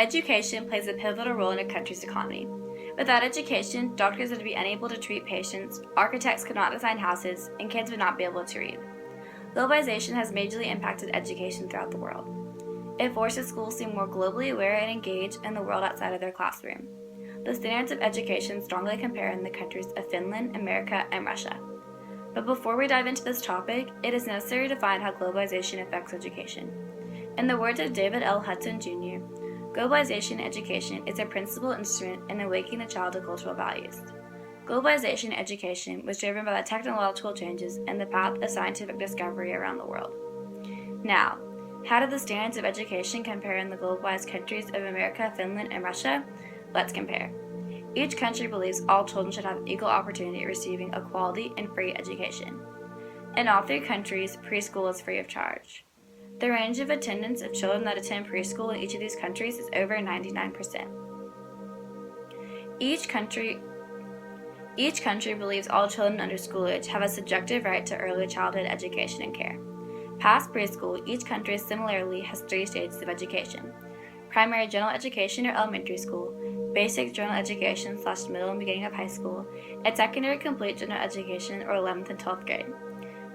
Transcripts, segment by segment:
Education plays a pivotal role in a country's economy. Without education, doctors would be unable to treat patients, architects could not design houses, and kids would not be able to read. Globalization has majorly impacted education throughout the world. It forces schools to be more globally aware and engaged in the world outside of their classroom. The standards of education strongly compare in the countries of Finland, America, and Russia. But before we dive into this topic, it is necessary to find how globalization affects education. In the words of David L. Hudson Jr., globalization education is a principal instrument in awakening the child to cultural values. Globalization education was driven by the technological changes and the path of scientific discovery around the world. Now, how do the standards of education compare in the globalized countries of America, Finland, and Russia? Let's compare. Each country believes all children should have equal opportunity at receiving a quality and free education. In all three countries, preschool is free of charge. The range of attendance of children that attend preschool in each of these countries is over 99%. Each country believes all children under school age have a subjective right to early childhood education and care. Past preschool, each country similarly has 3 stages of education: primary general education or elementary school, basic general education / middle and beginning of high school, and secondary complete general education or 11th and 12th grade.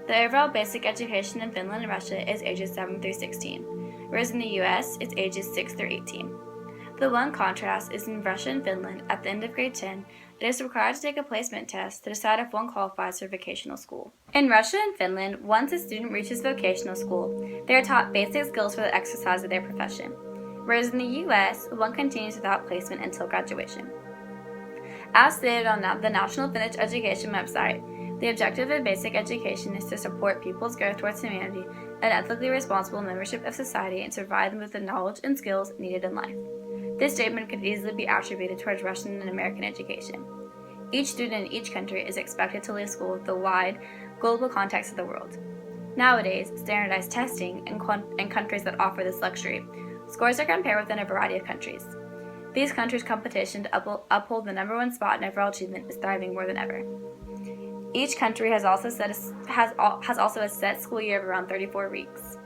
The overall basic education in Finland and Russia is ages 7 through 16, whereas in the US, it's ages 6 through 18. The one contrast is in Russia and Finland, at the end of grade 10, it is required to take a placement test to decide if one qualifies for vocational school. In Russia and Finland, once a student reaches vocational school, they are taught basic skills for the exercise of their profession, whereas in the US, one continues without placement until graduation. As stated on the National Finnish Education website, the objective of basic education is to support people's growth towards humanity and ethically responsible membership of society and to provide them with the knowledge and skills needed in life. This statement could easily be attributed towards Russian and American education. Each student in each country is expected to leave school with the wide, global context of the world. Nowadays, standardized testing in countries that offer this luxury, scores are compared within a variety of countries. These countries' competition to uphold the number 1 spot in overall achievement is thriving more than ever. Each country has also a set school year of around 34 weeks.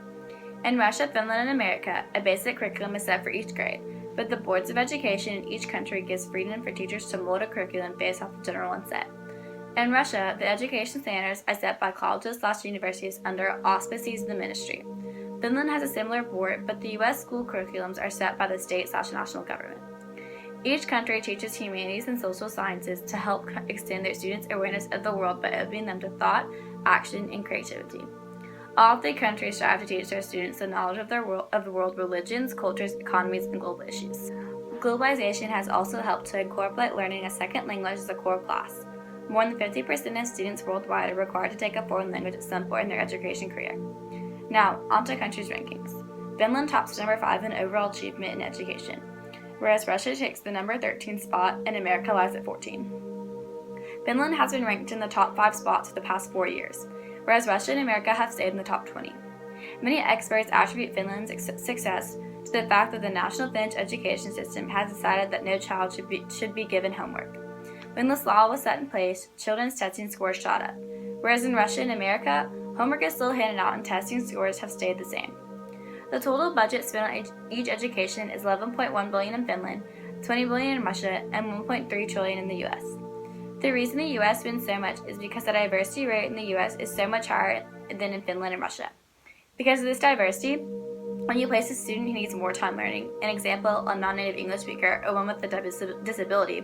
In Russia, Finland, and America, a basic curriculum is set for each grade, but the boards of education in each country gives freedom for teachers to mold a curriculum based off the general one set. In Russia, the education standards are set by colleges / universities under auspices of the ministry. Finland has a similar board, but the US school curriculums are set by the state / national government. Each country teaches humanities and social sciences to help extend their students' awareness of the world by opening them to thought, action, and creativity. All 3 countries strive to teach their students the knowledge of the world, religions, cultures, economies, and global issues. Globalization has also helped to incorporate learning a second language as a core class. More than 50% of students worldwide are required to take a foreign language at some point in their education career. Now, onto countries' rankings. Finland tops number 5 in overall achievement in education, whereas Russia takes the number 13 spot and America lies at 14. Finland has been ranked in the top 5 spots for the past 4 years, whereas Russia and America have stayed in the top 20. Many experts attribute Finland's success to the fact that the national Finnish education system has decided that no child should be given homework. When this law was set in place, children's testing scores shot up, whereas in Russia and America, homework is still handed out and testing scores have stayed the same. The total budget spent on each education is $11.1 billion in Finland, $20 billion in Russia, and $1.3 trillion in the US. The reason the US spends so much is because the diversity rate in the US is so much higher than in Finland and Russia. Because of this diversity, when you place a student who needs more time learning, an example, a non-native English speaker or one with a disability,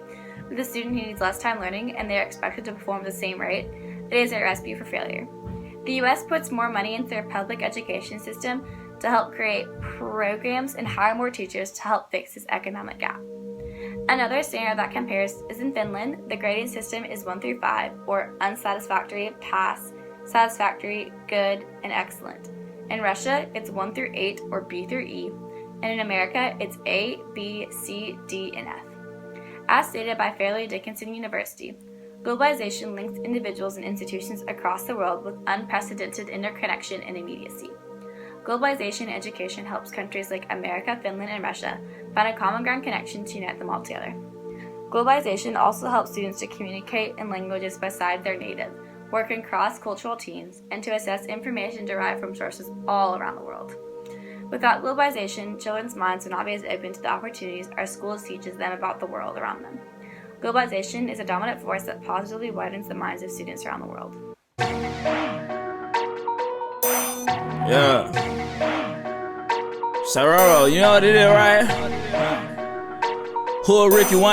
with a student who needs less time learning and they are expected to perform at the same rate, it is a recipe for failure. The US puts more money into their public education system to help create programs and hire more teachers to help fix this economic gap. Another standard that compares is in Finland, the grading system is 1 through 5, or unsatisfactory, pass, satisfactory, good, and excellent. In Russia, it's 1 through 8, or B through E, and in America, it's A, B, C, D, and F. As stated by Fairleigh Dickinson University, globalization links individuals and institutions across the world with unprecedented interconnection and immediacy. Globalization education helps countries like America, Finland, and Russia find a common ground connection to unite them all together. Globalization also helps students to communicate in languages beside their native, work in cross-cultural teams, and to assess information derived from sources all around the world. Without globalization, children's minds would not be as open to the opportunities our schools teaches them about the world around them. Globalization is a dominant force that positively widens the minds of students around the world. Yeah. Sororo, you know what it is, right? Who Ricky Wayne?